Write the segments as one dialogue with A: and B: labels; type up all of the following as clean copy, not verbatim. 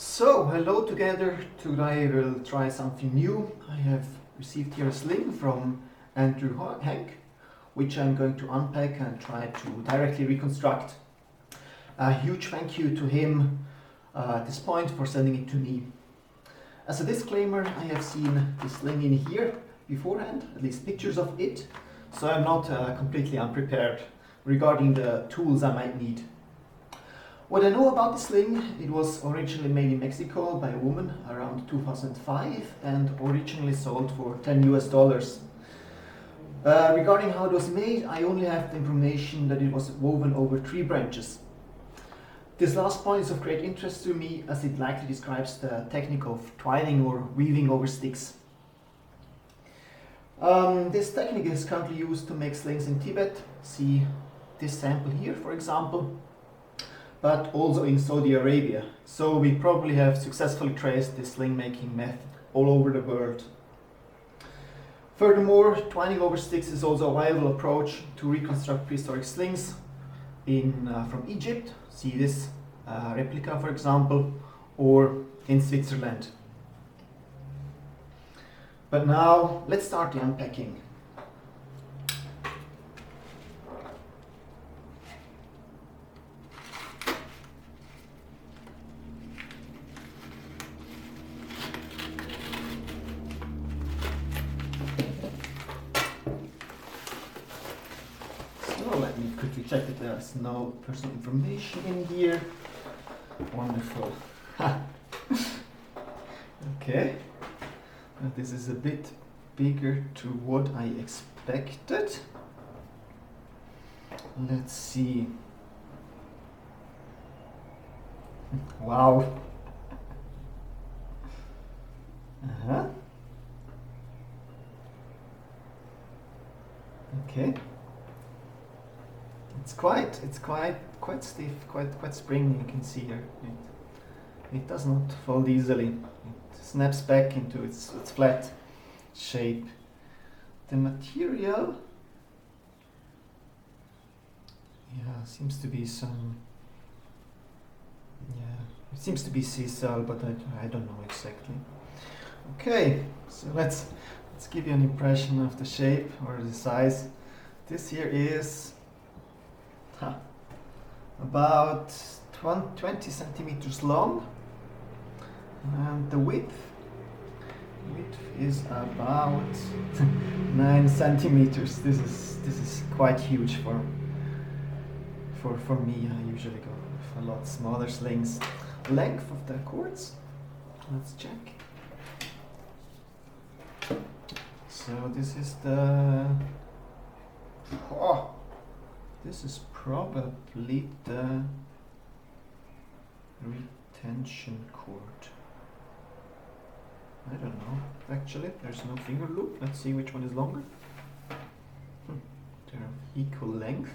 A: So, hello together. Today we'll try something new. I have received here a sling from Andrew Hank, which I'm going to unpack and try to directly reconstruct. A huge thank you to him at this point for sending it to me. As a disclaimer, I have seen the sling in here beforehand, at least pictures of it, so I'm not completely unprepared regarding the tools I might need. What I know about the sling, it was originally made in Mexico by a woman around 2005 and originally sold for $10 US. Regarding how it was made, I only have the information that it was woven over tree branches. This last point is of great interest to me as it likely describes the technique of twining or weaving over sticks. This technique is currently used to make slings in Tibet. See this sample here, for example, but also in Saudi-Arabia. So we probably have successfully traced this sling making method all over the world. Furthermore, twining over sticks is also a viable approach to reconstruct prehistoric slings from Egypt. See this replica, for example, or in Switzerland. But now let's start the unpacking. Let me quickly check that there's no personal information in here. Wonderful. Okay. This is a bit bigger to what I expected. Let's see. Wow. Okay. It's quite stiff, quite springy. You can see here. It does not fold easily. It snaps back into its flat shape. The material, seems to be some. It seems to be sisal, but I don't know exactly. Okay, so let's give you an impression of the shape or the size. This here is about 20 centimeters long, and the width is about 9 centimeters. This is quite huge for me. I usually go with a lot smaller slings. Length of the cords, let's check. So this is this is probably the retention cord. I don't know. Actually, there's no finger loop. Let's see which one is longer. They're equal length.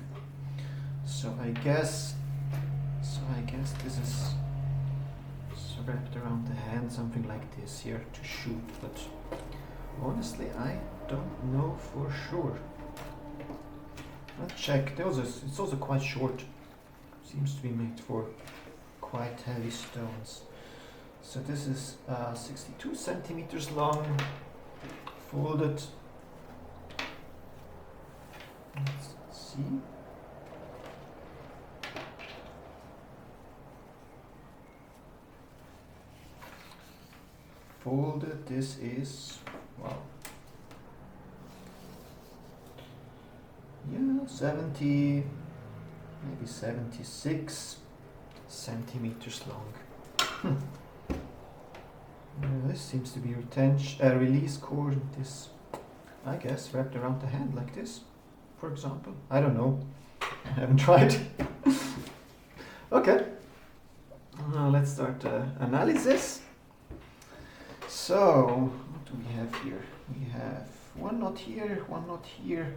A: So I guess this is wrapped around the hand, something like this here to shoot. But honestly, I don't know for sure. Let's check. It's also quite short. Seems to be made for quite heavy stones. So this is 62 centimeters long, folded. Let's see. Folded, this is, wow. 70, maybe 76 centimeters long. This seems to be release cord. This, I guess, wrapped around the hand like this, for example. I don't know. I haven't tried. Okay. Let's start the analysis. So, what do we have here? We have one knot here, one knot here.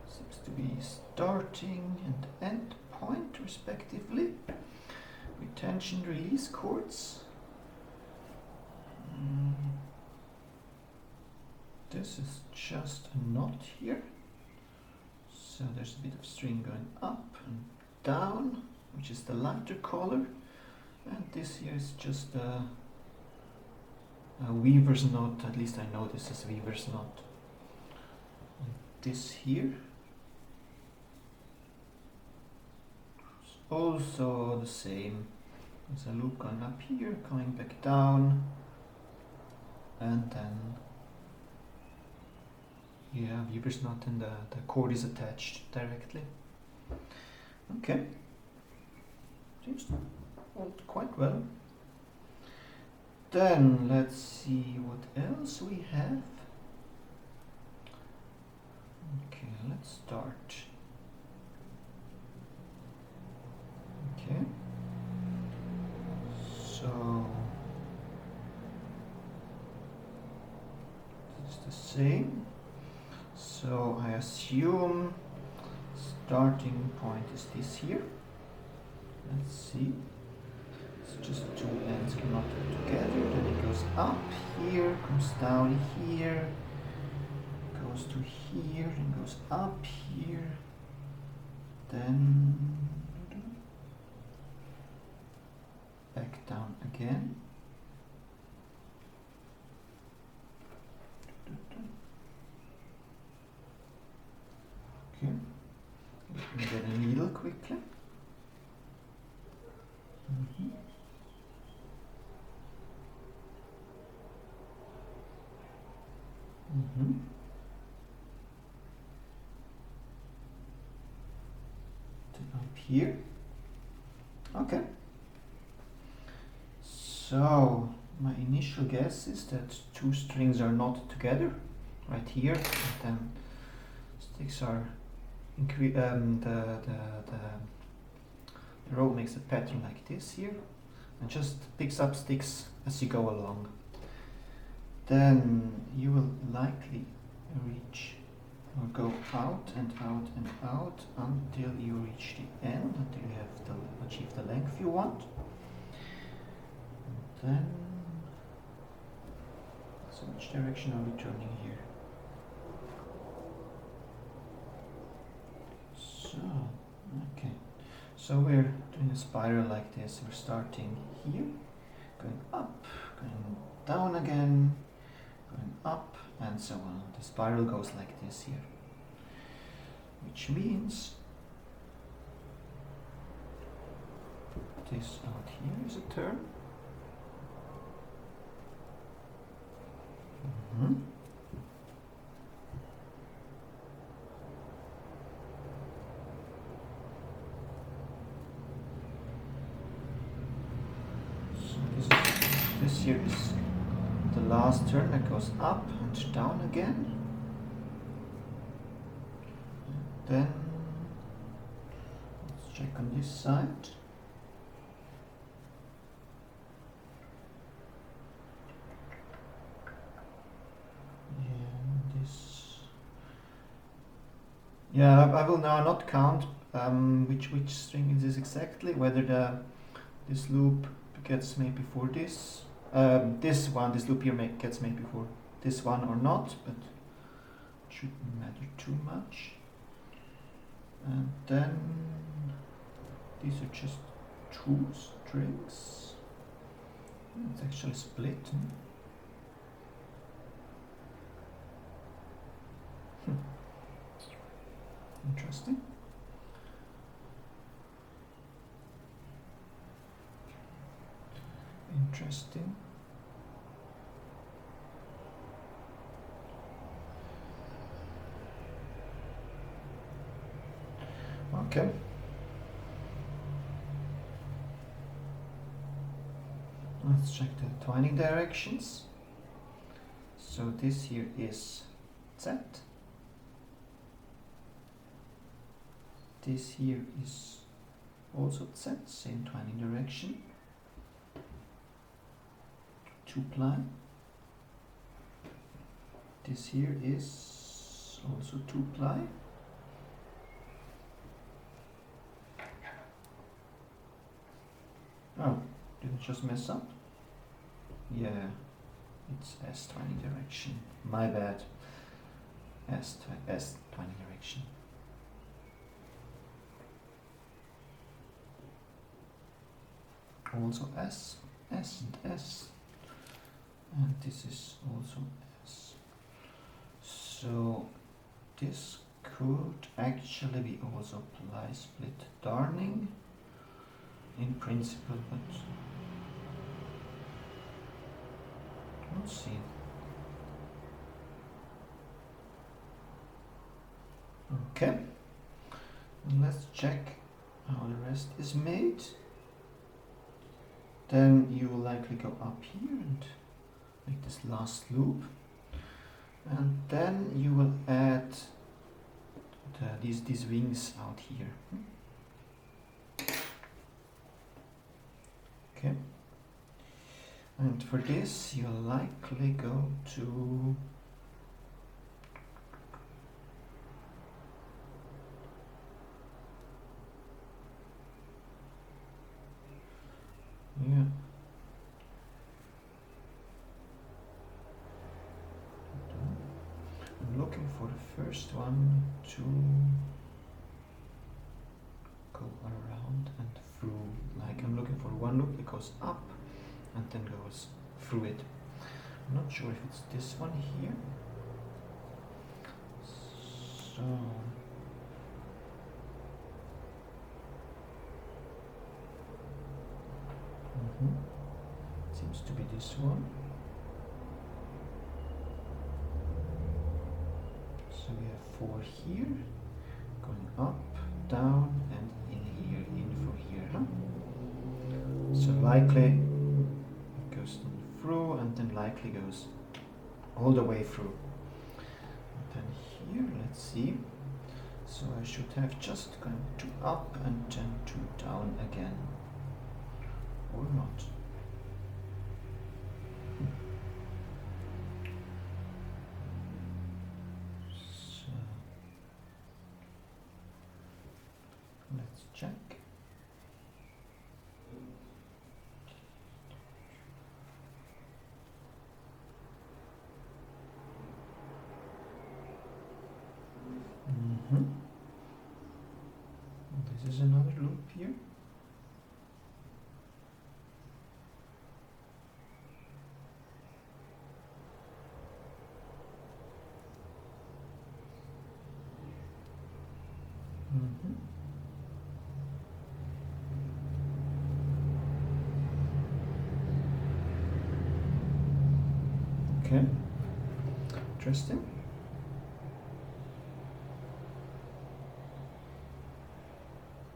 A: Seems to be starting and end point respectively. Retention release cords. This is just a knot here. So there's a bit of string going up and down, which is the lighter color. And this here is just a weaver's knot, at least I know this is weaver's knot. And this here is also the same. There's a loop going up here, coming back down, and then yeah, weaver's knot, and the cord is attached directly. Okay, seems to hold quite well. Then let's see what else we have. Okay, let's start. Okay, so it's the same. So I assume starting point is this here. Let's see. It's just two ends knotted together. Then it goes up here, comes down here, goes to here, and goes up here. Then back down again. Okay, let me get a needle quickly. Up here. Okay. So my initial guess is that two strings are not together, right here, and then sticks are the rope makes a pattern like this here, and just picks up sticks as you go along. Then you will likely reach or go out and out and out until you reach the end, until you have achieve the length you want. And then, so which direction are we turning here? So, okay. So we're doing a spiral like this. We're starting here, going up, going down again, going up, and so on. The spiral goes like this here, which means this out here is a turn. So this here is the last turn that goes up and down again. Then let's check on this side. Yeah, I will now not count which string it is exactly, whether this loop gets made before this. This loop here gets made before this one or not, but it shouldn't matter too much. And then these are just two strings. It's actually split. Interesting. Interesting. Okay. Let's check the twining directions. So this here is Z. This here is also Z, same twining direction. 2-ply. This here is also 2-ply. Oh, did it just mess up? Yeah, it's S twining direction. My bad. S twining direction. also S, S and S, and this is also S. So this could actually be also ply split darning in principle, but let's see. Okay, and let's check how the rest is made. Then you will likely go up here and make this last loop, and then you will add these wings out here. Okay, and for this you'll likely go to yeah. I'm looking for the first one to go around and through. Like I'm looking for one loop that goes up and then goes through it. I'm not sure if it's this one here. So seems to be this one. So we have 4 here, going up, down, and in here, in through here, huh? So likely it goes through and then likely goes all the way through. And then here, let's see. So I should have just gone 2 up and then 2 down again. Or not. So let's check. This is another loop here. Okay, interesting.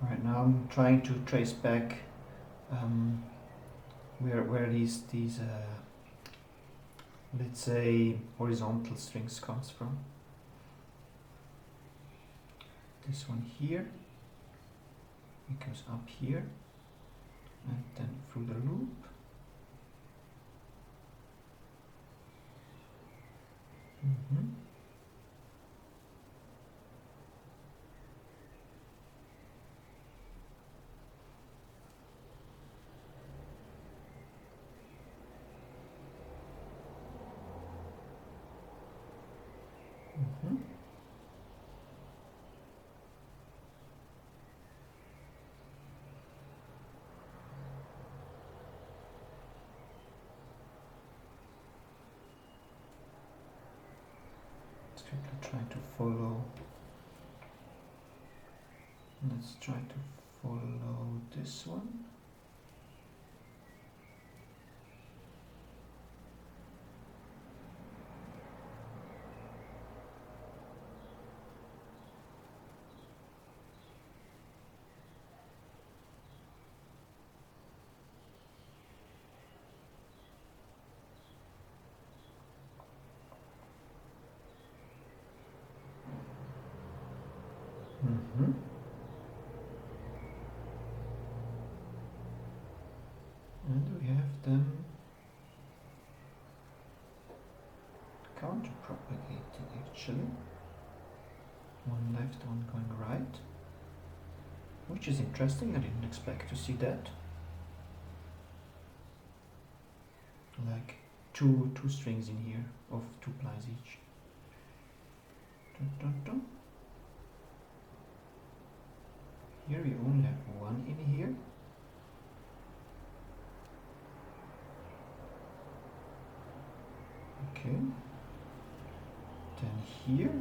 A: Right now I'm trying to trace back where these let's say horizontal strings comes from. This one here, it goes up here and then through the loop. Let's try to follow. Let's try to follow this one. And we have them counter-propagating actually. One left, one going right. Which is interesting, I didn't expect to see that. Like two strings in here of 2 plies each. Dun, dun, dun. Here we only have 1 in here. here.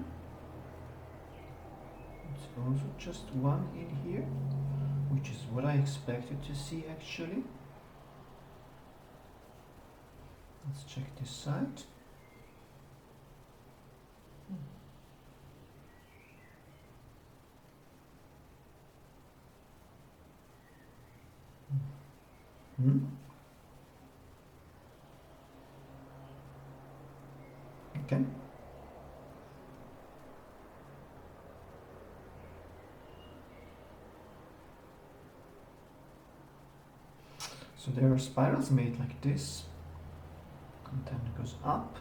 A: It's also just one in here, which is what I expected to see actually. Let's check this side. Okay. So there are spirals made like this, and then it goes up.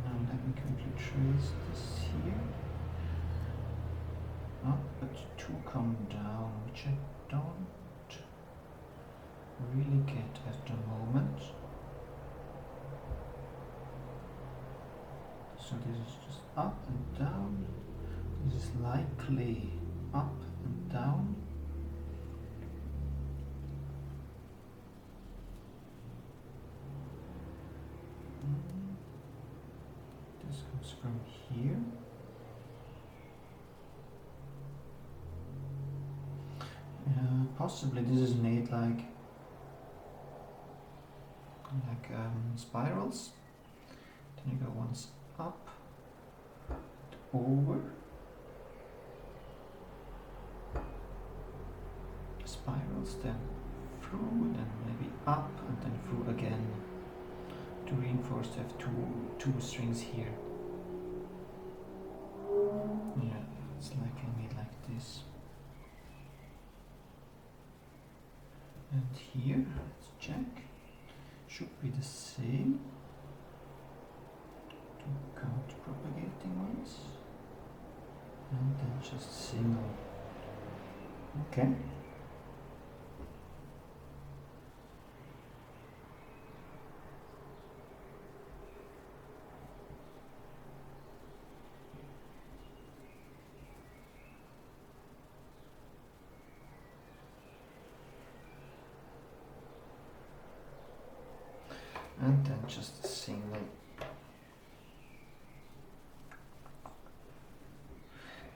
A: Now let me quickly trace this here. Up, but two come down, which I don't really get at the moment. So this is just up and down. This is likely up and down. This comes from here. Possibly this is made like spirals. Then you go once up, over, spirals, then through, then maybe up, and then through again to reinforce to have two strings here. Yeah, it's likely made like this. And here, let's check, should be the same. Two counter-propagating ones, and then just single. Okay. And then just a single.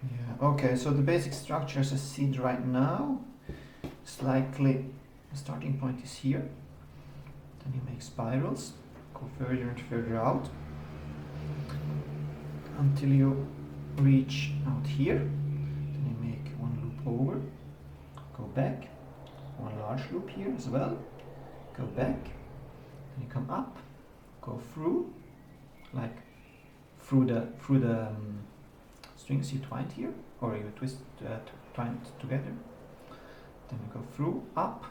A: Yeah, okay, so the basic structure as I see it right now is likely the starting point is here. Then you make spirals, go further and further out until you reach out here. Then you make one loop over, go back, one large loop here as well, go back. Then you come up, go through, like through the strings you twined here, or you twined together. Then you go through, up,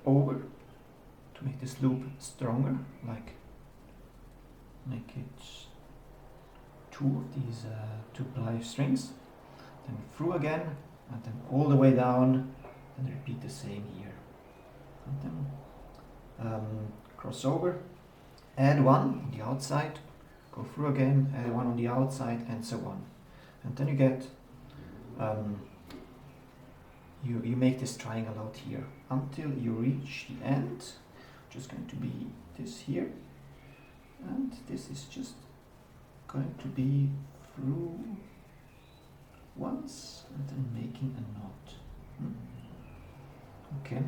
A: over, to make this loop stronger, like make it two of these two ply strings. Then through again, and then all the way down, and repeat the same here. And then cross over, add one on the outside, go through again, add one on the outside, and so on. And then you get, you make this triangle out here until you reach the end, which is going to be this here, and this is just going to be through once, and then making a knot. Okay.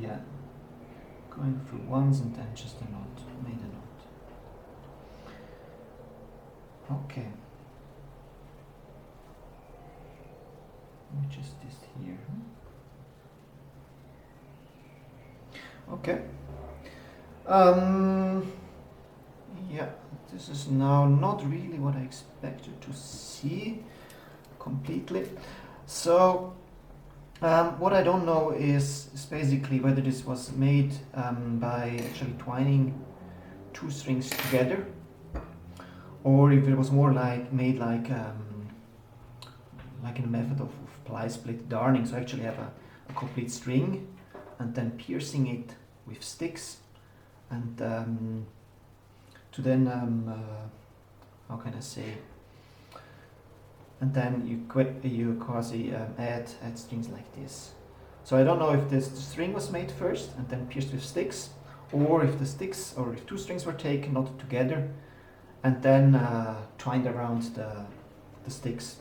A: Yeah, going through once and then just a knot, made a knot. Okay. Which is this here. Okay. Yeah, this is now not really what I expected to see completely. So what I don't know is basically whether this was made by actually twining two strings together, or if it was more like made like in a method of ply split darning. So I actually have a complete string and then piercing it with sticks, and to then how can I say? And then you quasi add strings like this. So I don't know if this string was made first and then pierced with sticks, or if the sticks, or if two strings were taken, not together, and then twined around the sticks,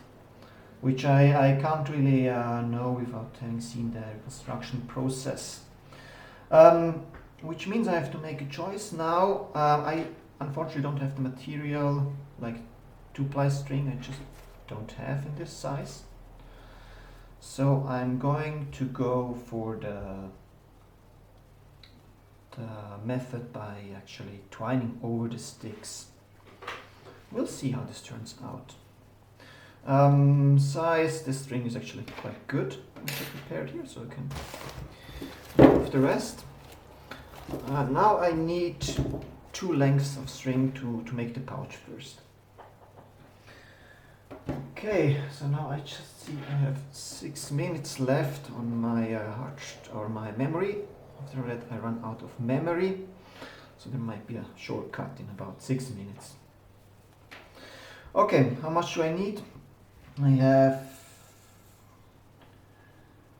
A: which I can't really know without having seen the reconstruction process. Which means I have to make a choice now. I unfortunately don't have the material, like 2-ply string, I just don't have in this size. So I'm going to go for the method by actually twining over the sticks. We'll see how this turns out. Size, this string is actually quite good, which I prepared here, so I can remove the rest. Now I need 2 lengths of string to make the pouch first. Okay, so now I just see I have 6 minutes left on my my memory. After that I run out of memory, so there might be a shortcut in about 6 minutes. Okay, how much do I need? I have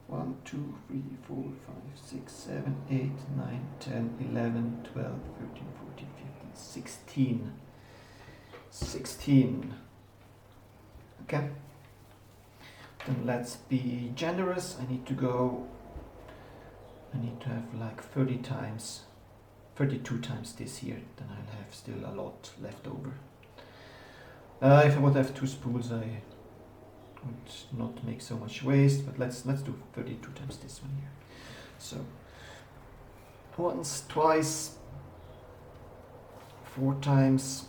A: 1, 2, 3, 4, 5, 6, 7, 8, 9, 10, 11, 12, 13, 14, 15, 16. 16. Okay. Then let's be generous. I need to have like 32 times this here. Then I'll have still a lot left over. If I would have 2 spools, I would not make so much waste, but let's do 32 times this one here. So once, twice, 4 times,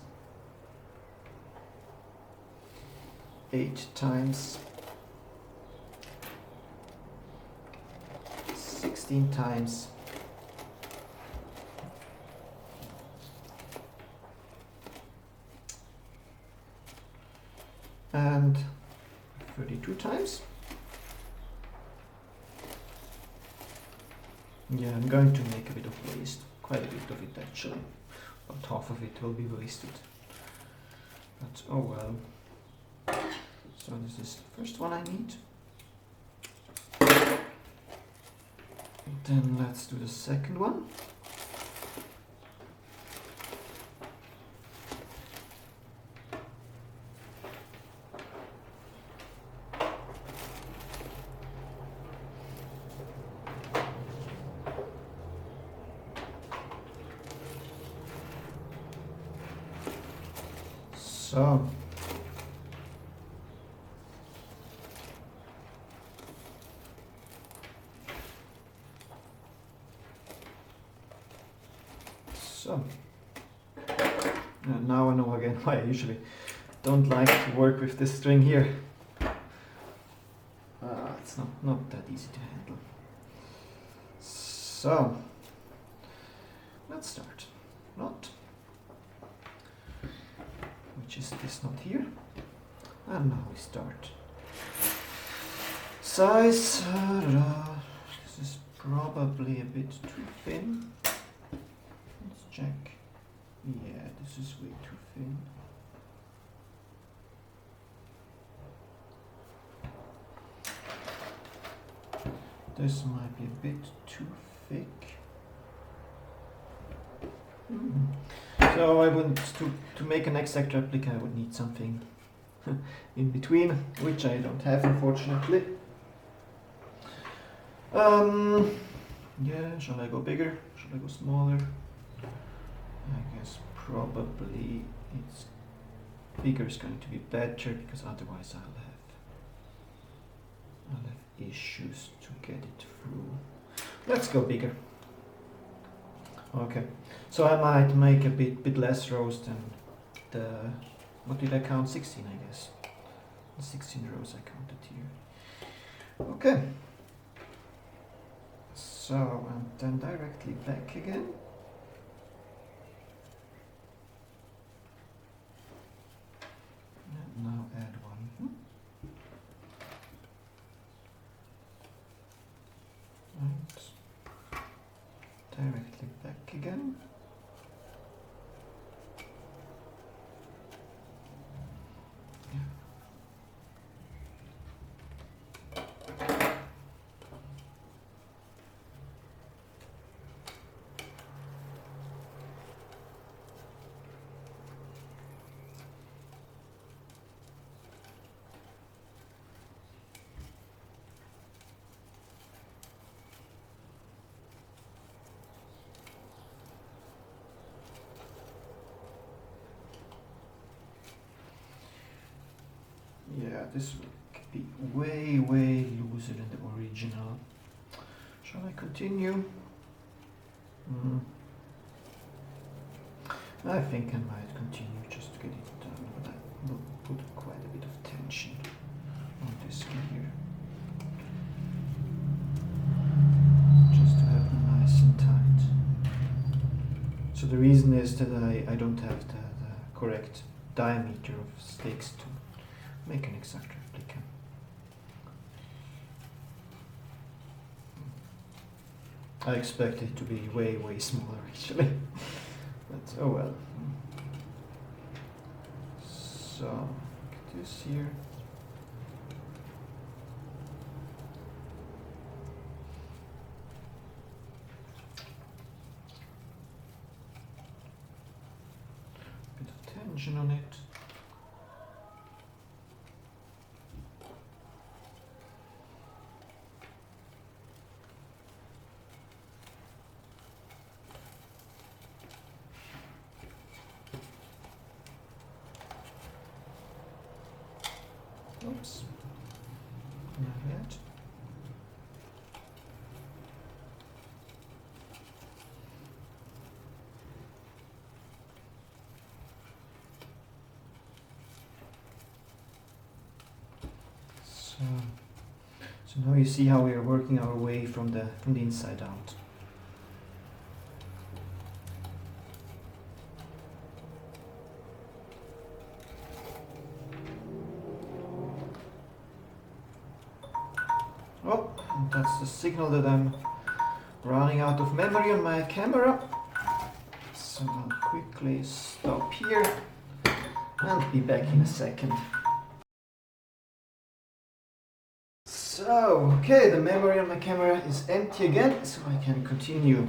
A: 8 times, 16 times, and 32 times. Yeah, I'm going to make a bit of waste, quite a bit of it actually. About half of it will be wasted. But oh well. So this is the first one I need. Then let's do the second one. So now I know again why I usually don't like to work with this string here. It's not that easy to handle. So let's start. Knot, which is this knot here, and now we start. Size, this is probably a bit too thin. Let's check. Yeah, this is way too thin. This might be a bit too thick. So I would, to make an exact replica, I would need something in between, which I don't have, unfortunately. Yeah, shall I go bigger? Shall I go smaller? I guess probably it's bigger is going to be better, because otherwise I'll have issues to get it through. Let's go bigger. Okay, so I might make a bit less rows than the, what did I count? 16, I guess. 16 rows I counted here. Okay. So, and then directly back again. And now add one. And directly back again. this will be way, way looser than the original. Shall I continue? I think I might continue just to get it done, but I will put quite a bit of tension on this gear. Just to have it nice and tight. So the reason is that I don't have the correct diameter of stakes to make an exact replica. I expect it to be way, way smaller actually. But oh well. So, look at this here. Bit of tension on it. Oops, not yet. So now you see how we are working our way from the inside out. Oh, and that's the signal that I'm running out of memory on my camera. So I'll quickly stop here and be back in a second. So, okay, the memory on my camera is empty again, so I can continue.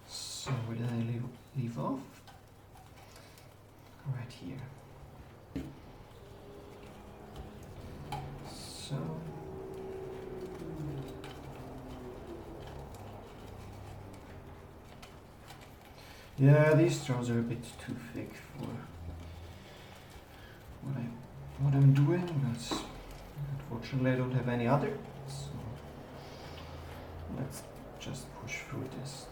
A: So where did I leave off? Right here. So yeah, these straws are a bit too thick for what I'm doing, but unfortunately I don't have any other, so let's just push through this.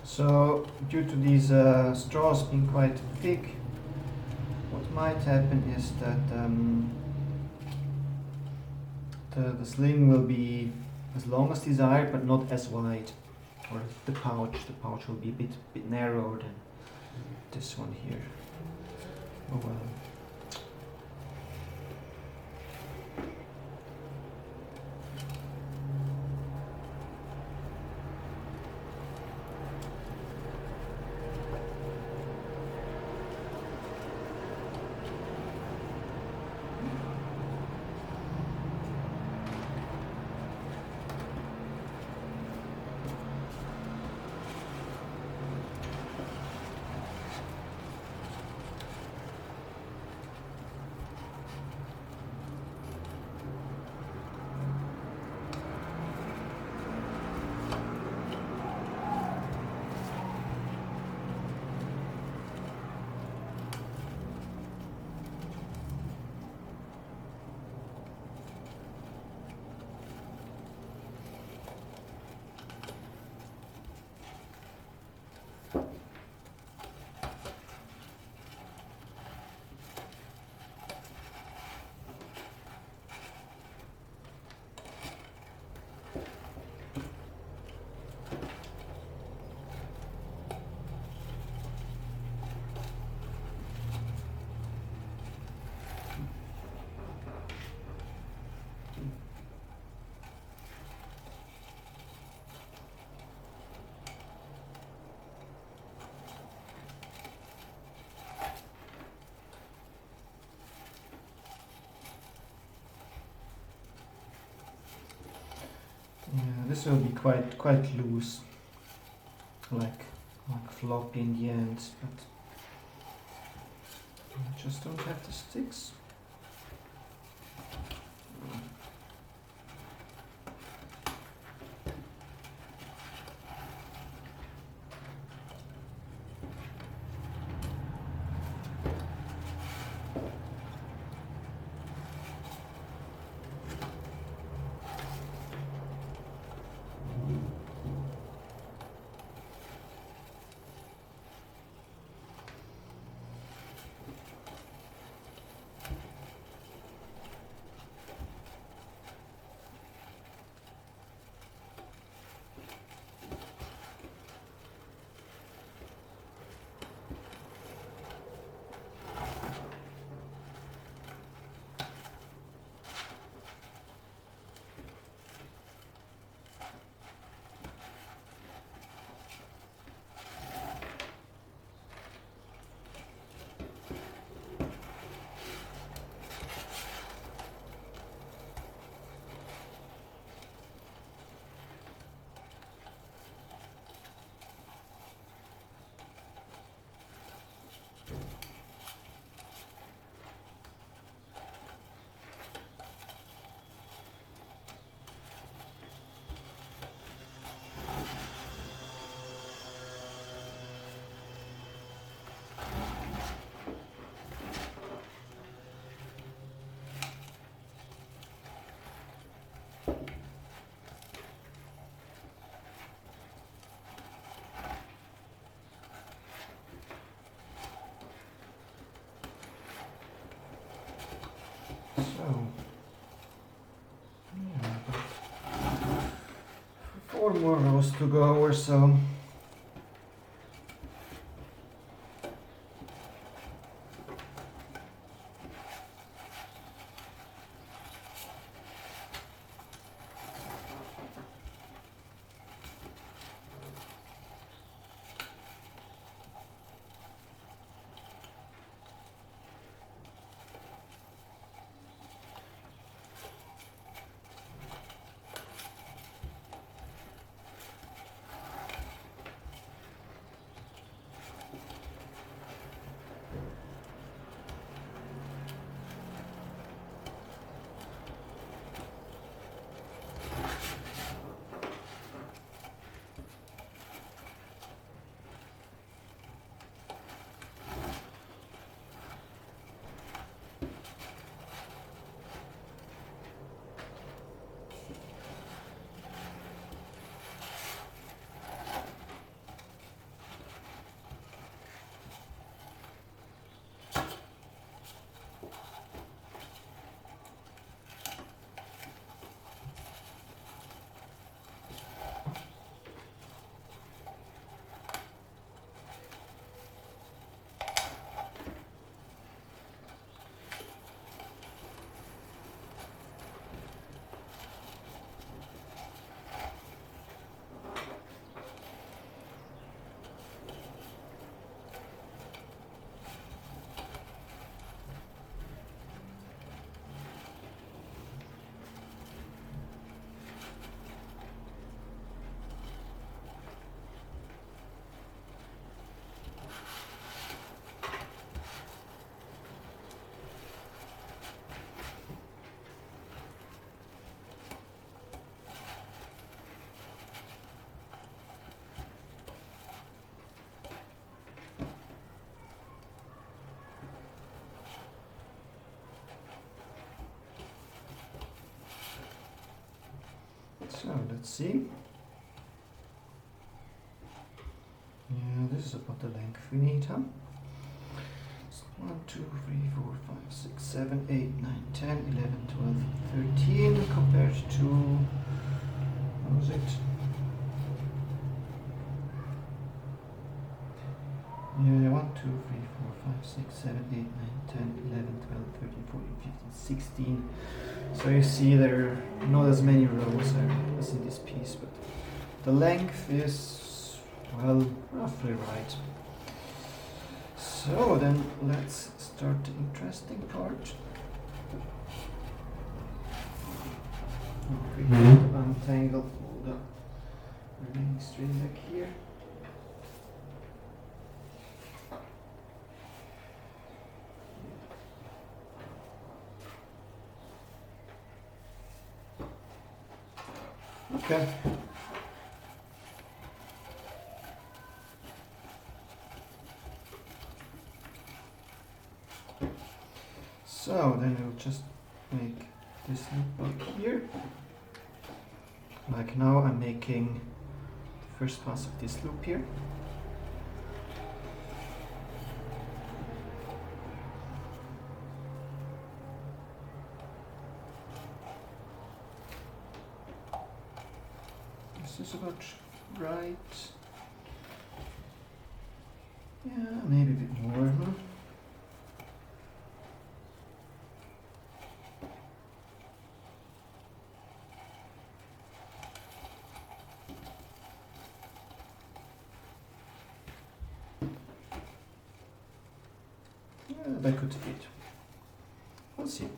A: So, due to these straws being quite thick, what might happen is that the sling will be as long as desired, but not as wide. Or the pouch will be a bit narrower than this one here. Oh well. Yeah, this will be quite loose, like floppy in the end, but I just don't have the sticks. So, yeah, but 4 more rows to go or so. So let's see. Yeah, this is about the length we need, huh? 1, 2, 3, 4, 5, 6, 7, 8, 9, 10, 11, 12, 13 compared to, what was it? Yeah, 1, 2, 3, 4, 5, 6, 7, 8, 9, 10, 11, 12, 13, 14, 15, 16. So you see there are not as many rows as in this piece, but the length is, well, roughly right. So then let's start the interesting part. We can untangle all the remaining string back here. Okay. So then we'll just make this loop up here. Like now I'm making the first pass of this loop here. This is about right. Yeah, maybe a bit more. Huh? Yeah, that could fit. We'll see.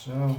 A: So.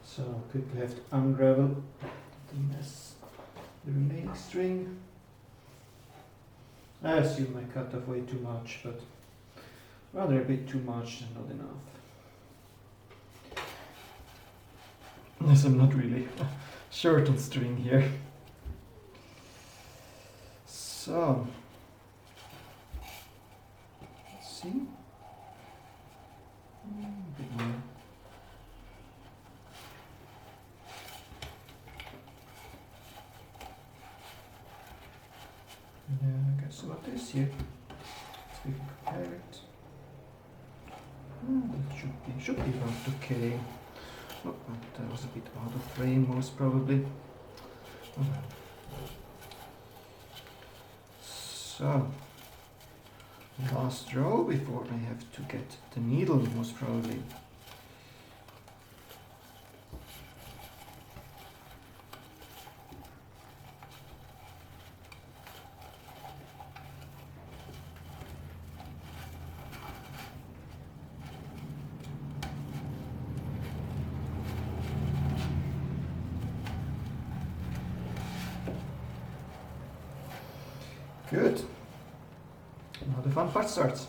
A: So quickly have to unravel the remaining string. I assume I cut off way too much, but rather a bit too much than not enough. Yes, I'm not really short on string here. So, let's see. A bit more. Yeah, I got some of this here. So we can compare it. That should be about okay. Oh, that was a bit out of frame, most probably. Oh, well. So, last row before I have to get the needle, most probably. Good. Now the fun part starts.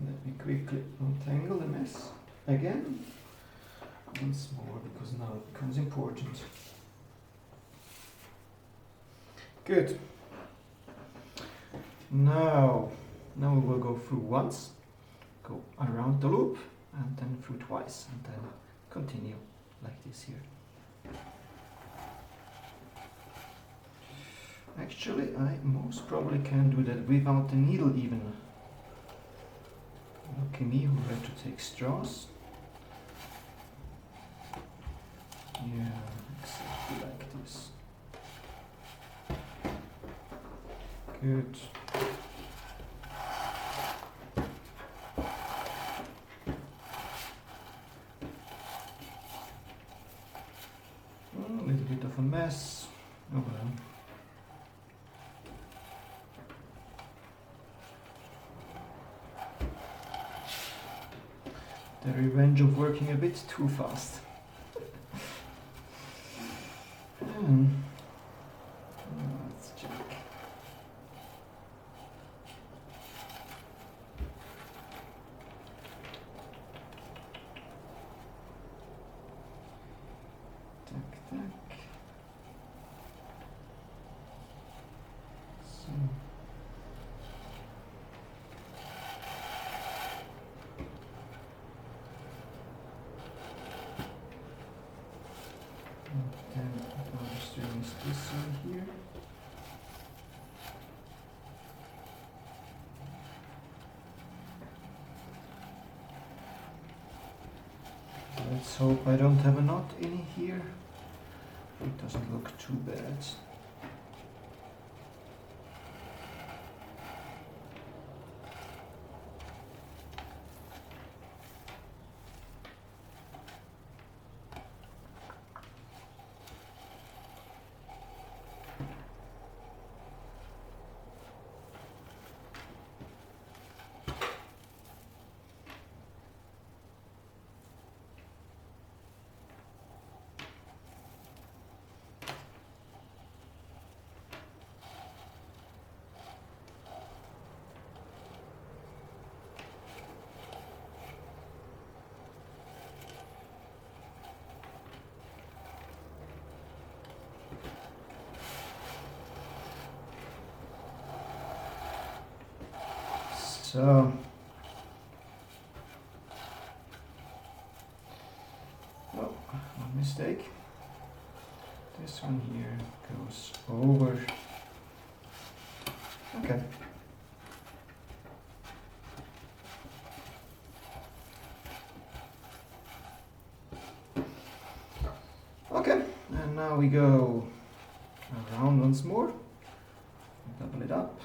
A: Let me quickly untangle the mess again. Once more, because now it becomes important. Good. Now we will go through once, go around the loop, and then through twice, and then continue like this here. Actually, I most probably can do that without the needle even. Lucky me who had to take straws. Yeah, exactly like this. Good. A little bit of a mess. Oh well. The revenge of working a bit too fast. Let's check. Tack. So. Let's hope I don't have a knot in here. It doesn't look too bad. So, oh, one mistake. This one here goes over. Okay. Okay, and now we go around once more. Double it up.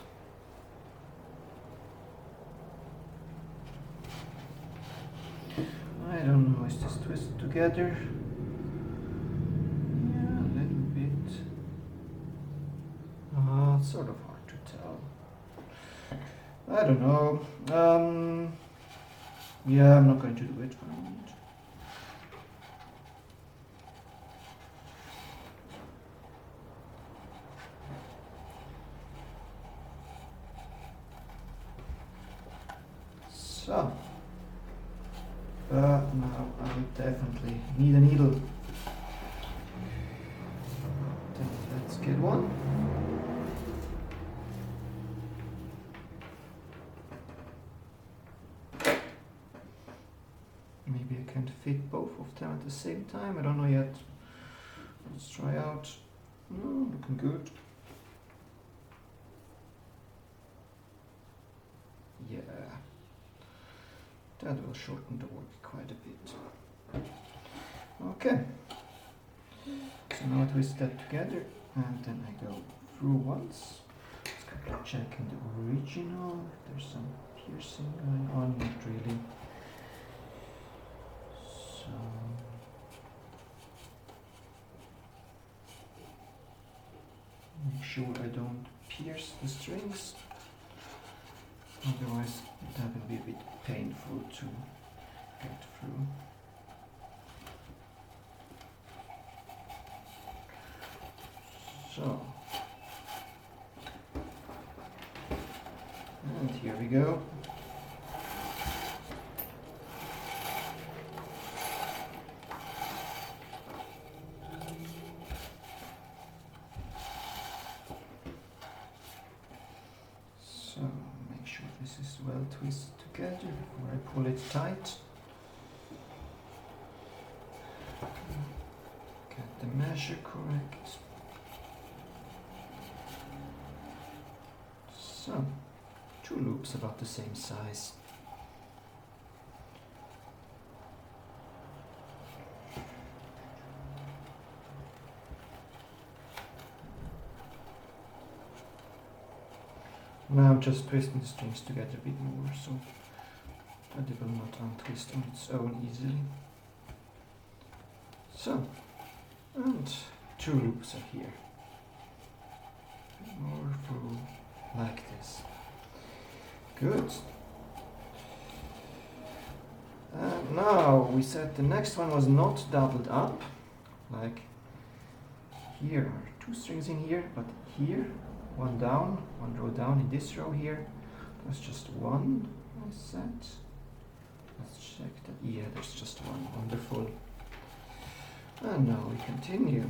A: I don't know, is this twisted together? Yeah, a little bit. It's sort of hard to tell. I don't know. Yeah, I'm not going to do it for a moment. So. Now I will definitely need a needle. Then let's get one. Maybe I can fit both of them at the same time. I don't know yet. Let's try out. Oh, looking good. Yeah. That will shorten the work quite a bit. Okay. So now I twist that together and then I go through once. Let's quickly check in the original. There's some piercing going on, not really. So make sure I don't pierce the strings. Otherwise, that will be a bit painful to get through. So, and here we go. So, make sure this is well twisted together before I pull it tight. Get the measure correct. So, 2 loops about the same size. Now I'm just twisting the strings together a bit more so that it will not untwist on its own easily. So, and 2 loops are here. More through like this. Good. And now we said the next one was not doubled up. Like here are 2 strings in here, but here, one down, 1 row down in this row here. There's just 1, I said. Let's check that. Yeah, there's just 1. Wonderful. And now we continue.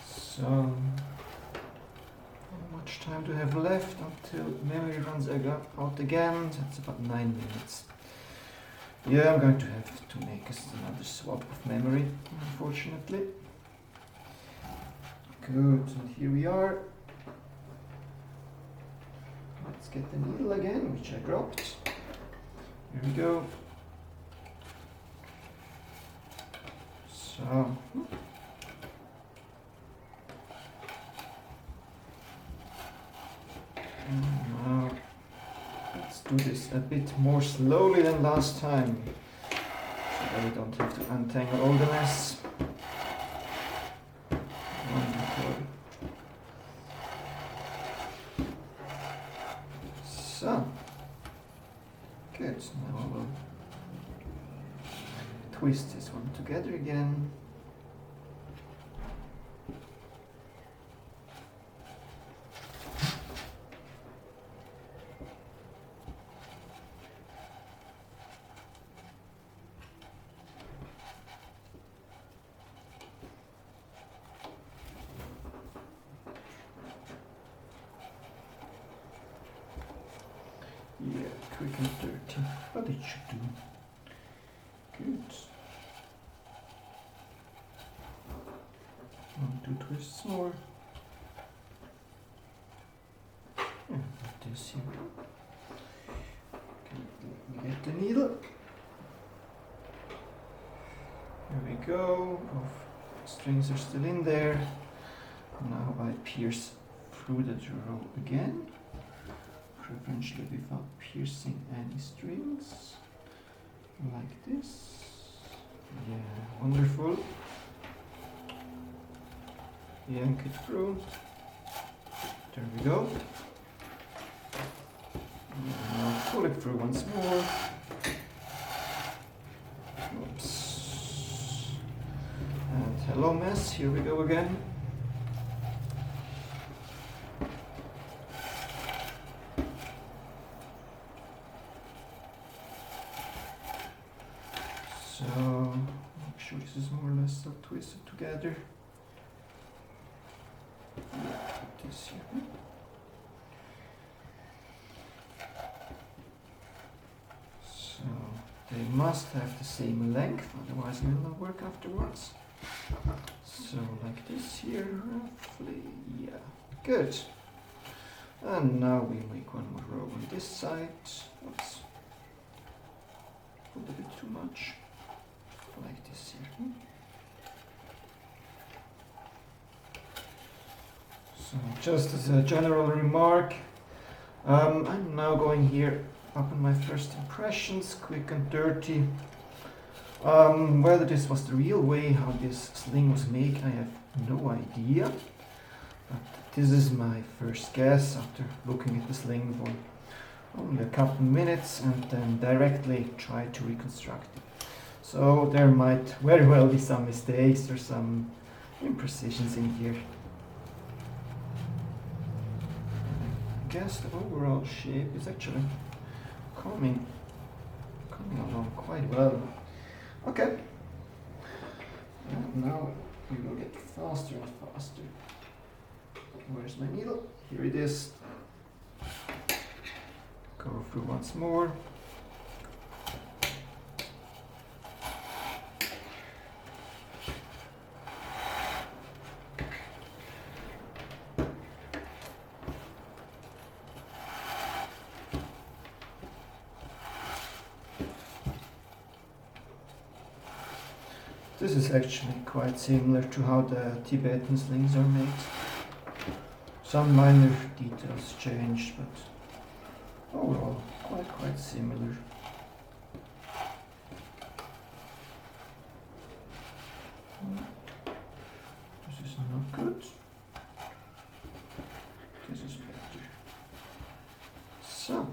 A: So, how much time do I have left until memory runs out again? That's about 9 minutes. Yeah, I'm going to have to make another swap of memory, unfortunately. Good, and here we are. Let's get the needle again, which I dropped. Here we go. So, now let's do this a bit more slowly than last time, so that we don't have to untangle all the mess. Wonderful. So, good. Now I will twist this one together again. Yeah, quick and dirty, but it should do. Good. 1, 2 twists more. Yeah, like this here. Okay, let me get the needle. Here we go. Both strings are still in there. Now I pierce through the row again, preferentially without piercing any strings, like this. Yeah, wonderful. Yank it through. There we go. Now pull it through once more. Oops. And hello mess, here we go again. So, make sure this is more or less so twisted together. Like this here. So, they must have the same length, otherwise it will not work afterwards. So, like this here, roughly, yeah. Good. And now we make one more row on this side. Oops. Pulled a bit too much. Like this here. So just as a general remark, I'm now going here up on my first impressions, quick and dirty. Whether this was the real way how this sling was made, I have no idea. But this is my first guess after looking at the sling for only a couple minutes and then directly try to reconstruct it. So there might very well be some mistakes or some imprecisions in here. I guess the overall shape is actually coming along quite well. Okay. And now we will get faster and faster. Where's my needle? Here it is. Go through once more. This is actually quite similar to how the Tibetan slings are made. Some minor details changed, but overall quite similar. This is not good. This is better. So,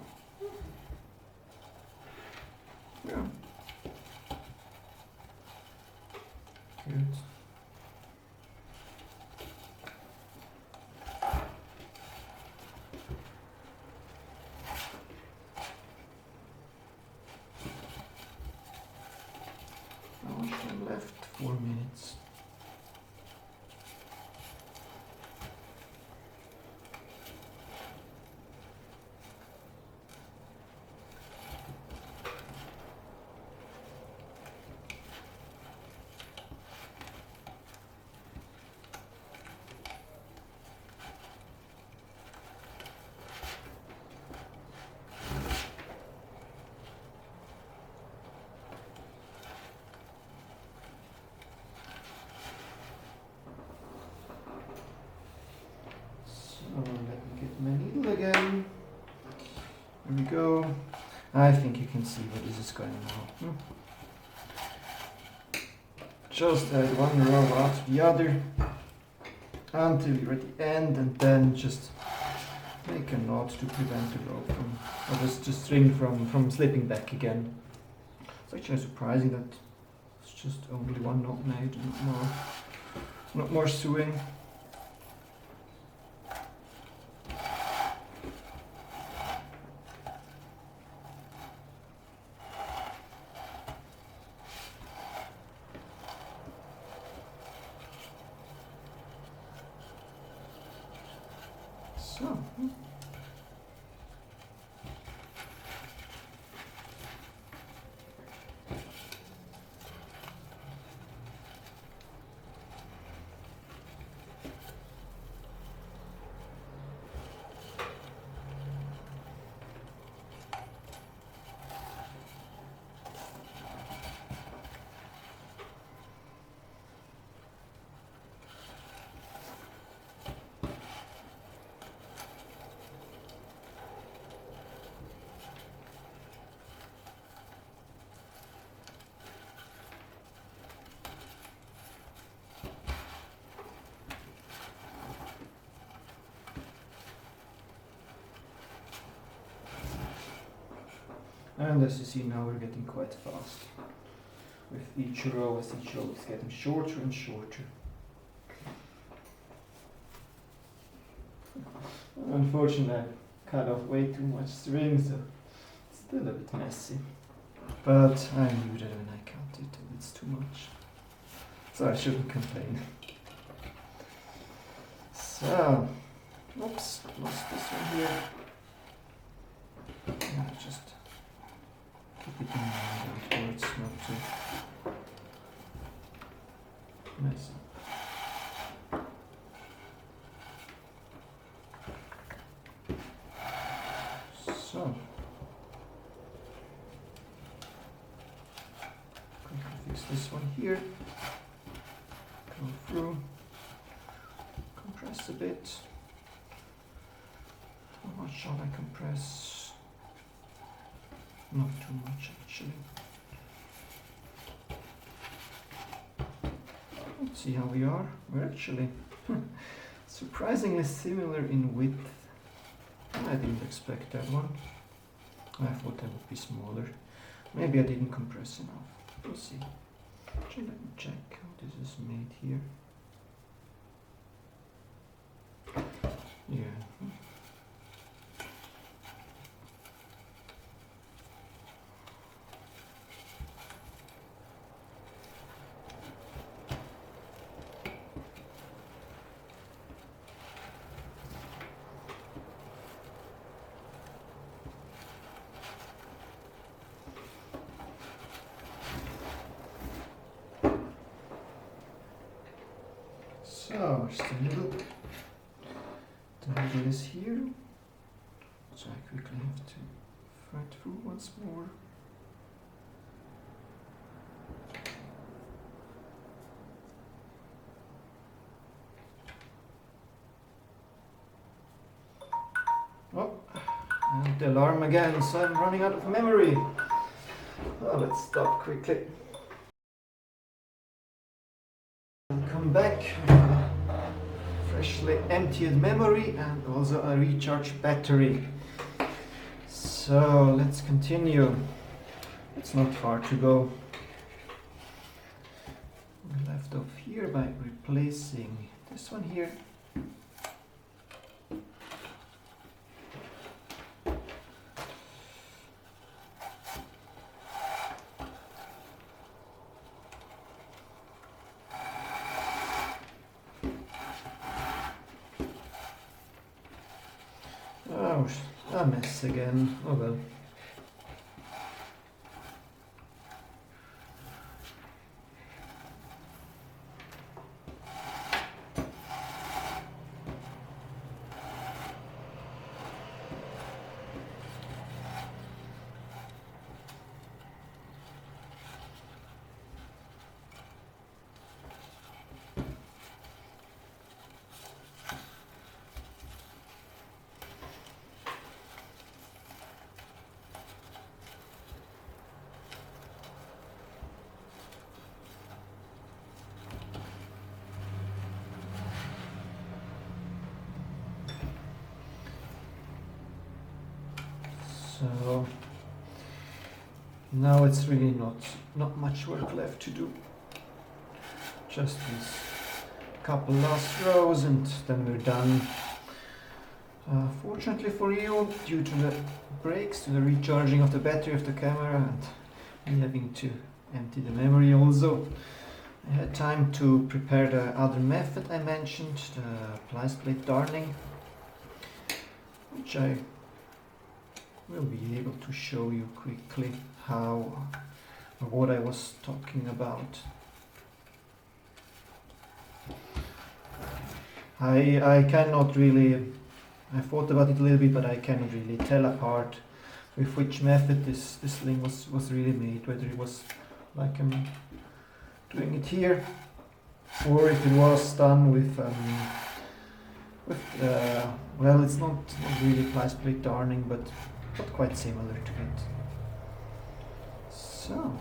A: yeah. Good. How much time left? 4 minutes. again. There we go. I think you can see where this is going now. Just add one row after the other until you're at the end, and then just make a knot to prevent the rope from, or just string from slipping back again. It's actually surprising that it's just only one knot made, not more sewing. So, and as you see now, we're getting quite fast with each row, as each row is getting shorter and shorter. Unfortunately, I cut off way too much string, so it's still a bit messy. But I knew that when I counted that it's too much, so I shouldn't complain. So, oops, lost this one here. Yeah, just keep it in mind afterwards, not to mess up. So, quickly fix this one here. Go through, compress a bit. How much shall I compress? Not too much actually. Let's see how we are. We're actually surprisingly similar in width. I didn't expect that one. I thought that would be smaller. Maybe I didn't compress enough. We'll see. Actually, let me check how this is made here. Yeah. So, just a little. The needle is here, so I quickly have to thread through once more. Oh, and the alarm again, so I'm running out of memory. Oh, let's stop quickly. Come back with a freshly emptied memory and also a recharged battery. So let's continue. It's not far to go. We left off here by replacing this one here. Oh, a mess again. Oh well. So now it's really not much work left to do. Just these couple last rows and then we're done. Fortunately for you, due to the breaks, to the recharging of the battery of the camera and me having to empty the memory also, I had time to prepare the other method I mentioned, the plice plate darning, which I will be able to show you quickly how or what I was talking about. I cannot really, I thought about it a little bit, but I cannot really tell apart with which method this sling was really made, whether it was like I'm doing it here, or if it was done with well, it's not really plice plate darning, but quite similar to it. So.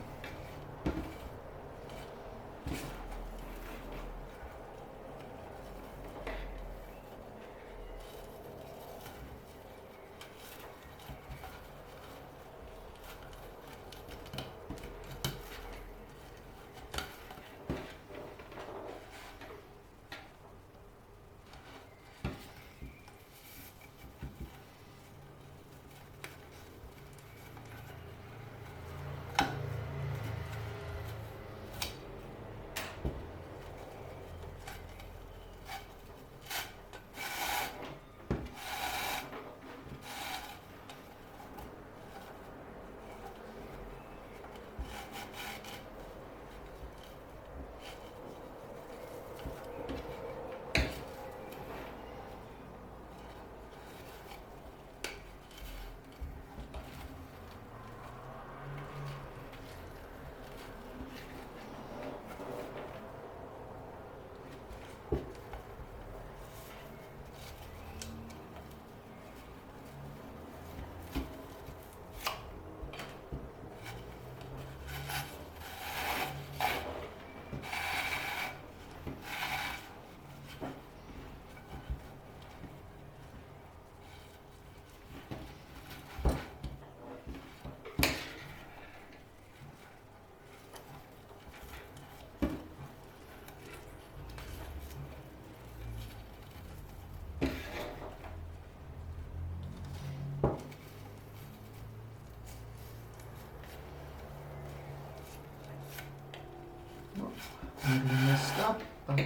A: Needle messed up, but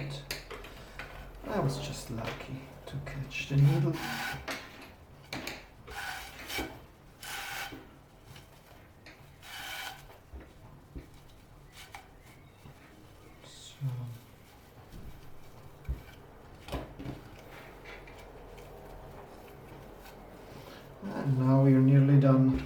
A: I was just lucky to catch the needle. And now we're nearly done.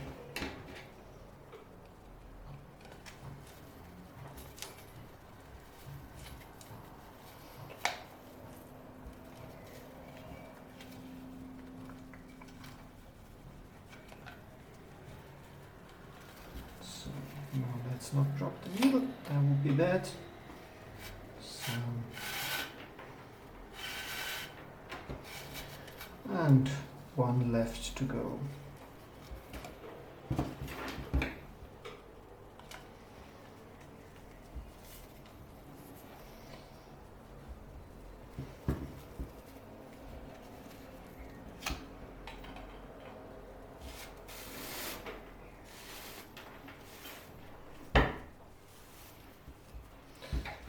A: No, let's not drop the needle, that would be bad. So, and one left to go.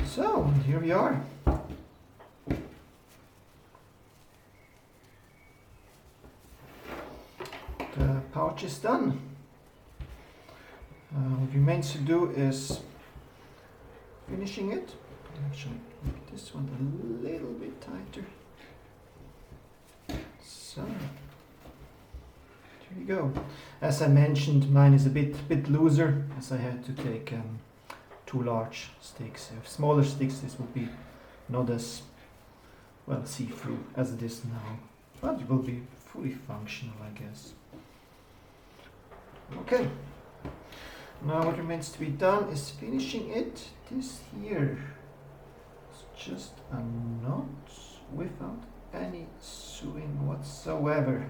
A: So, here we are. The pouch is done. What remains to do is finishing it. Actually, make this one a little bit tighter. So, here we go. As I mentioned, mine is a bit looser, as I had to take two large sticks. If smaller sticks, this would be not as well see-through as it is now, but it will be fully functional, I guess. Okay, now what remains to be done is finishing it. This here is just a knot without any sewing whatsoever.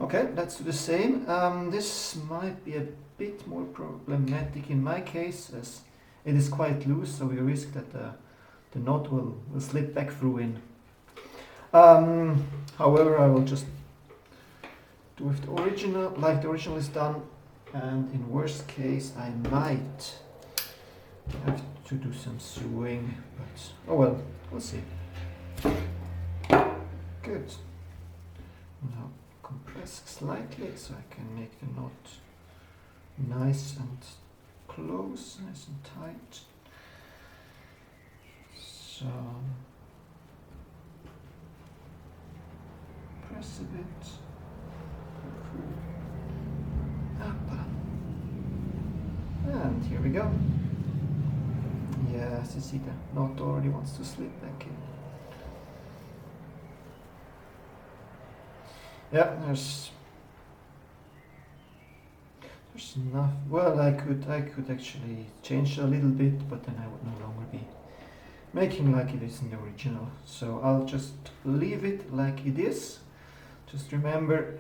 A: Okay, let's do the same. This might be a bit more problematic in my case, as it is quite loose, so we risk that the knot will slip back through in. However, I will just do with the original, like the original is done, and in worst case I might have to do some sewing, but oh well, we'll see. Good. Now compress slightly so I can make the knot nice and close, nice and tight. So press a bit, up, and here we go. Yes, you see the knot already wants to slip back in. Yeah, there's enough. Well, I could actually change a little bit, but then I would no longer be making like it is in the original. So I'll just leave it like it is. Just remember,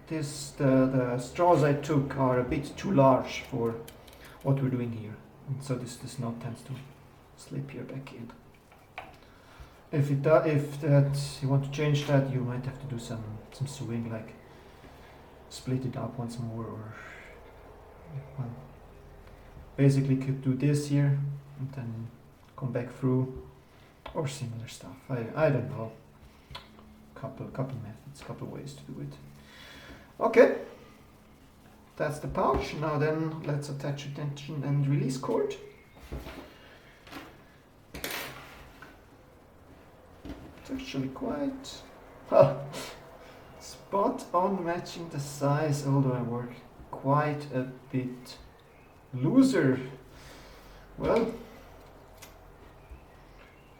A: this the straws I took are a bit too large for what we're doing here, and so this knot tends to slip here back in. If you want to change that, you might have to do some sewing, like split it up once more, or well, basically could do this here and then come back through, or similar stuff. I don't know. Couple methods, couple ways to do it. Okay, that's the pouch. Now then, let's attach a tension and release cord. It's actually quite spot on matching the size, although I work quite a bit looser. Well,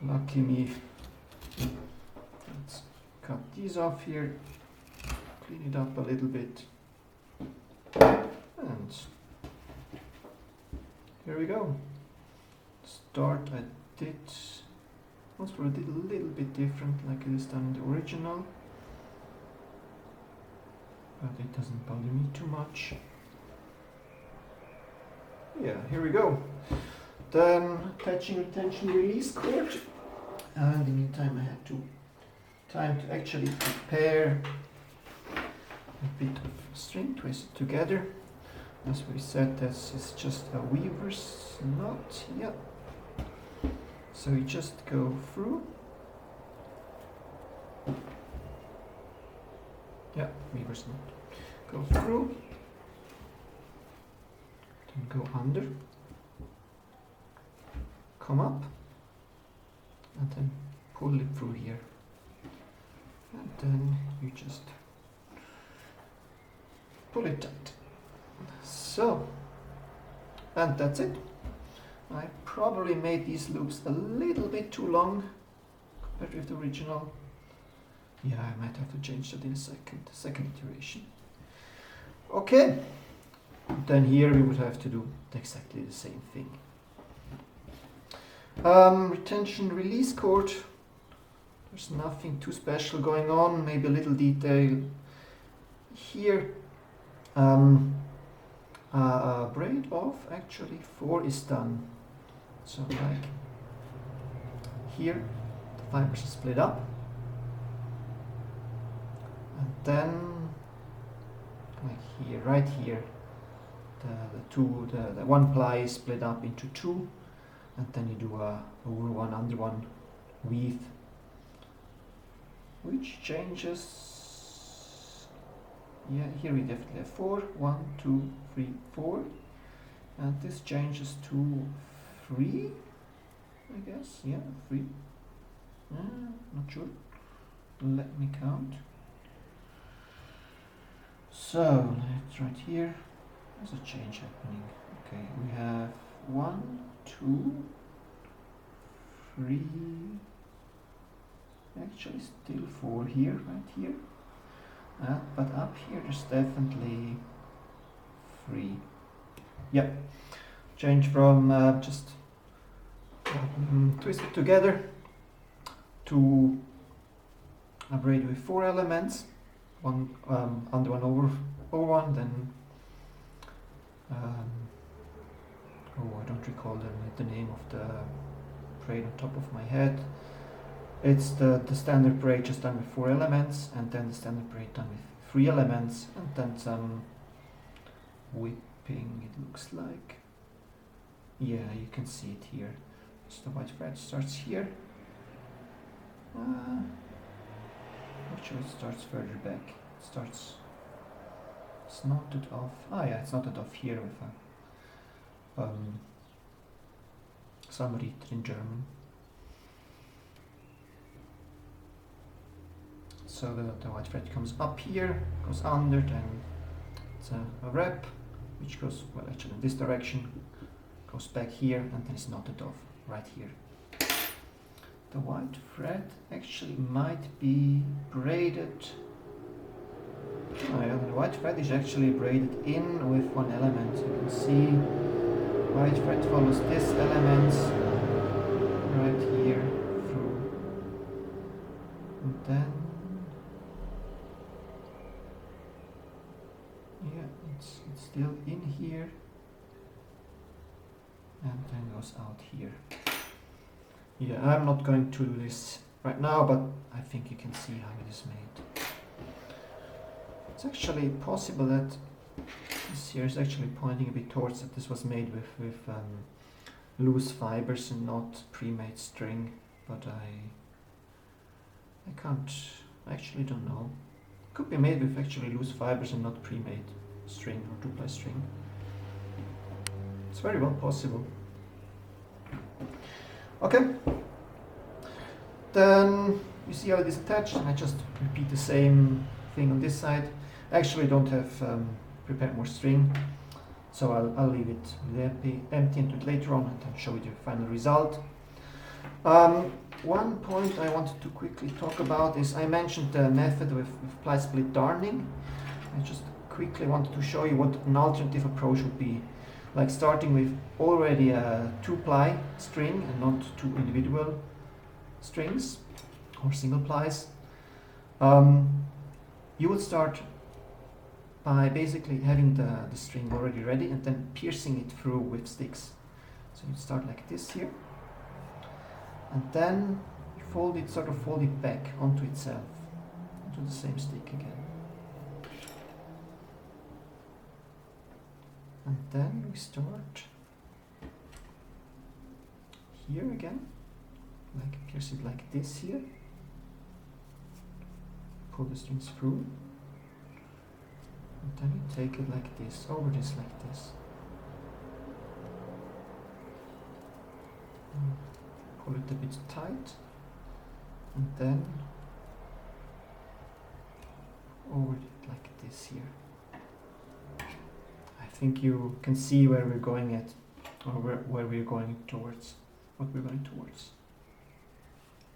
A: lucky me. Let's cut these off here, clean it up a little bit, and here we go. Start I did. Once for a little bit different, like it is done in the original, but it doesn't bother me too much. Yeah, here we go. Then attaching retention release cord, and in the meantime I had time to actually prepare a bit of string, twist it together. As we said, this is just a weaver's knot. Yeah. So you just go through. Yeah, weaver's knot. Go through. Then go under. Come up. And then pull it through here. And then you just pull it tight. So, and that's it. I probably made these loops a little bit too long compared with the original. Yeah, I might have to change that in a second iteration. Okay, then here we would have to do exactly the same thing. Retention release cord. There's nothing too special going on, maybe a little detail here. Braid off, actually 4 is done. So like here, the fibers are split up, and then like here, right here, the one ply is split up into 2, and then you do a over one, under one weave, which changes. Yeah, here we definitely have 4. 1, 2, 3, 4, and this changes to 3, I guess. Yeah, 3. Not sure. Let me count. So let's right here. There's a change happening. Okay, we have 1, 2, 3. Actually, still 4 here, right here. But up here, there's definitely 3. Yep. Change from just twist it together to a braid with 4 elements, one under one over one, then oh, I don't recall the name of the braid on top of my head. It's the standard braid just done with 4 elements, and then the standard braid done with 3 elements, and then some whipping, it looks like. Yeah, you can see it here. So the white thread starts here. Not sure it starts further back. It starts, it's knotted off. Ah yeah, it's knotted off here with a some Ritter in German. So the white thread comes up here, goes under, then it's a wrap, which goes, well, actually in this direction, goes back here, and then it's knotted off right here. The white thread actually might be braided. Oh yeah, the white thread is actually braided in with 1 element. You can see white thread follows this element right here through, and then yeah, it's still in here, and then goes out here. Yeah, I'm not going to do this right now, but I think you can see how it is made. It's actually possible that this here is actually pointing a bit towards that this was made with loose fibers and not pre-made string, but I actually don't know. It could be made with actually loose fibers and not pre-made string or 2-ply string. It's very well possible. Okay, then you see how it is attached, and I just repeat the same thing on this side. I actually don't have prepared more string, so I'll leave it empty and do it later on and then show you the final result. One point I wanted to quickly talk about is I mentioned the method with ply split darning. I just quickly wanted to show you what an alternative approach would be. Like starting with already a 2-ply string and not 2 individual strings or single plies. You would start by basically having the string already ready and then piercing it through with sticks. So you start like this here, and then you fold it back onto itself, onto the same stick again. And then we start here again, like pierce it like this here, pull the strings through, and then you take it like this, over this like this. Pull it a bit tight, and then over it like this here. I think you can see where we're going at, or where we're going towards, what we're going towards.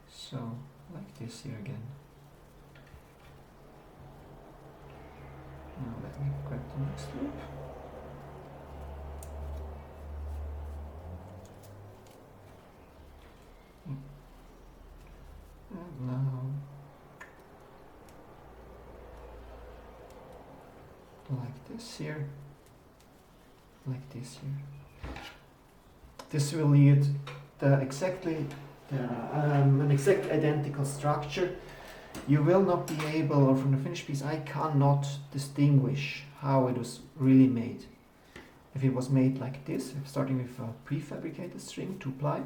A: So, like this here again. Now let me grab the next loop. And now, like this here. Like this here. This will lead an exact identical structure. You will not be able, or from the finished piece, I cannot distinguish how it was really made. If it was made like this, starting with a prefabricated string, 2-ply,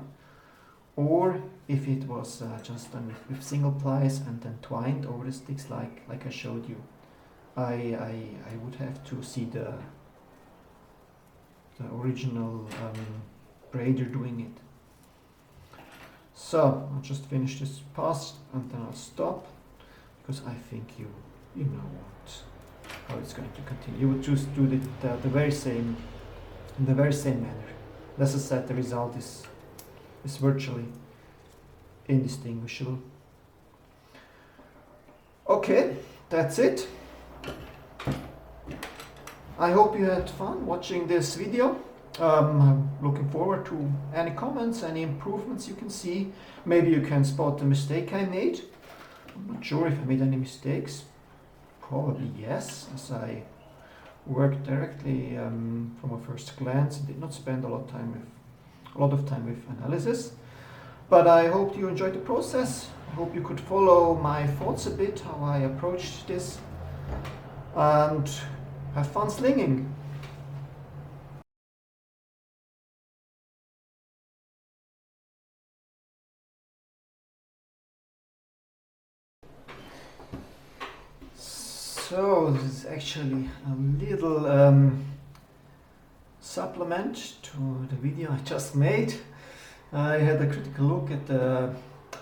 A: or if it was just done with single plies and then twined over the sticks like I showed you. I would have to see the original braider doing it. So I'll just finish this pass and then I'll stop, because I think you know how it's going to continue. You would just do the very same, in the very same manner. As I said, the result is virtually indistinguishable. Okay, that's it. I hope you had fun watching this video. I'm looking forward to any comments, any improvements you can see. Maybe you can spot the mistake I made. I'm not sure if I made any mistakes. Probably yes, as I worked directly from a first glance and did not spend a lot of time with analysis. But I hope you enjoyed the process. I hope you could follow my thoughts a bit, how I approached this, and have fun slinging. So this is actually a little supplement to the video I just made. I had a critical look at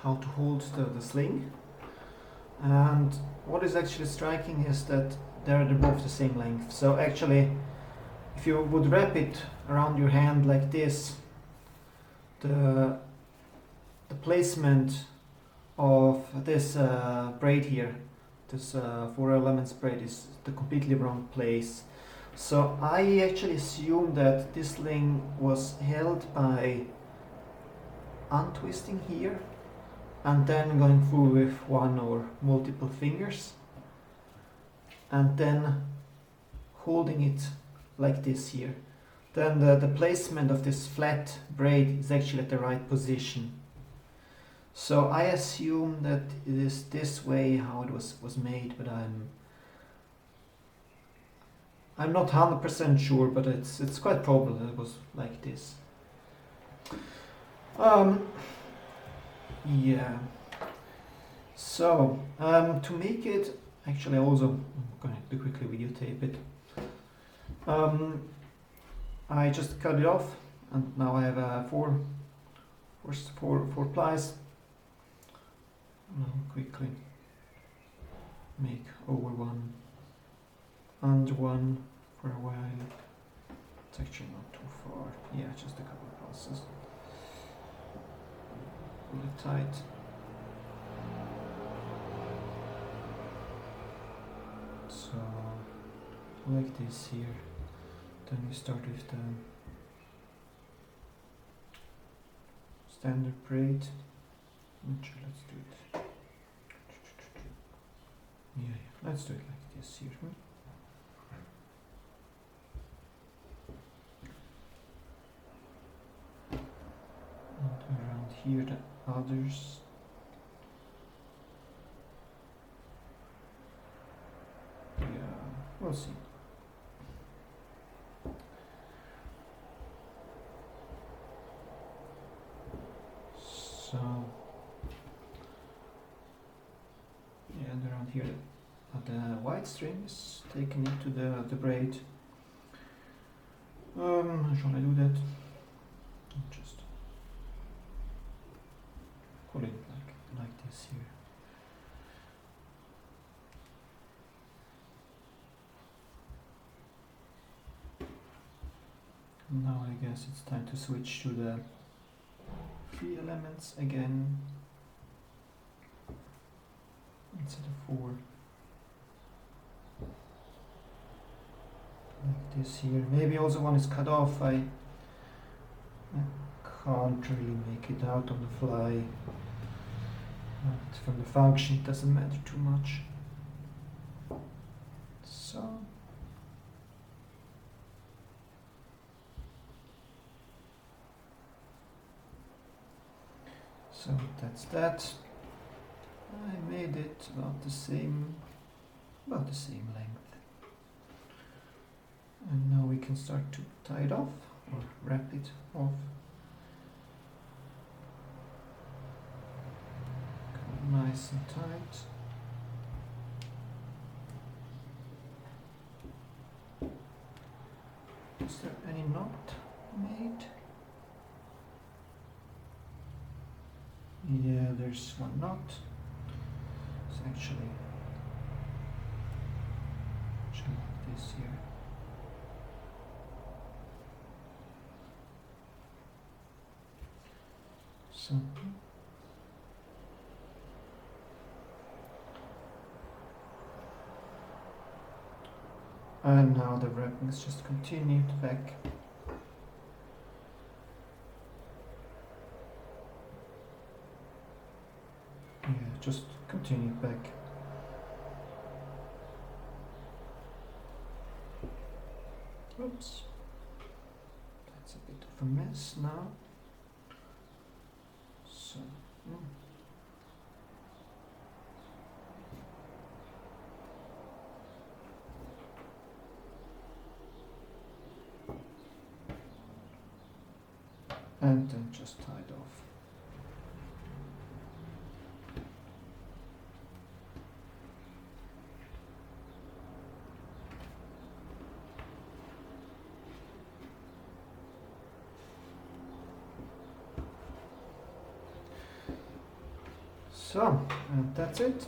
A: how to hold the sling, and what is actually striking is that they're both the same length. So actually, if you would wrap it around your hand like this, the placement of this braid here, this 4 elements braid, is the completely wrong place. So I actually assume that this sling was held by untwisting here and then going through with one or multiple fingers and then holding it like this here. Then the placement of this flat braid is actually at the right position. So I assume that it is this way how it was made, but I'm not 100% sure, but it's quite probable that it was like this. Yeah. So to make it, actually also I'm going to quickly videotape it. I just cut it off, and now I have four plies. I'll quickly make over one, under one for a while. It's actually not too far. Yeah, just a couple of passes. Pull it tight. So like this here. Then we start with the standard braid. Sure, let's do it. Yeah, let's do it like this here. And around here the others. Yeah, we'll see. So yeah, and around here the white string is taken into the braid. Shall I do that? Just pull it like this here. Now I guess it's time to switch to the 3 elements again instead of 4. Like this here. Maybe also one is cut off. I can't really make it out on the fly. But from the function it doesn't matter too much. So that's that. I made it about the same length. And now we can start to tie it off or wrap it off. Nice and tight. Is there any knot made? Yeah, there's one knot. It's actually like this here. So and now the wrapping is just continued back. Yeah, just continue back. Oops. That's a bit of a mess now. So. And then just tie it off. So, and that's it.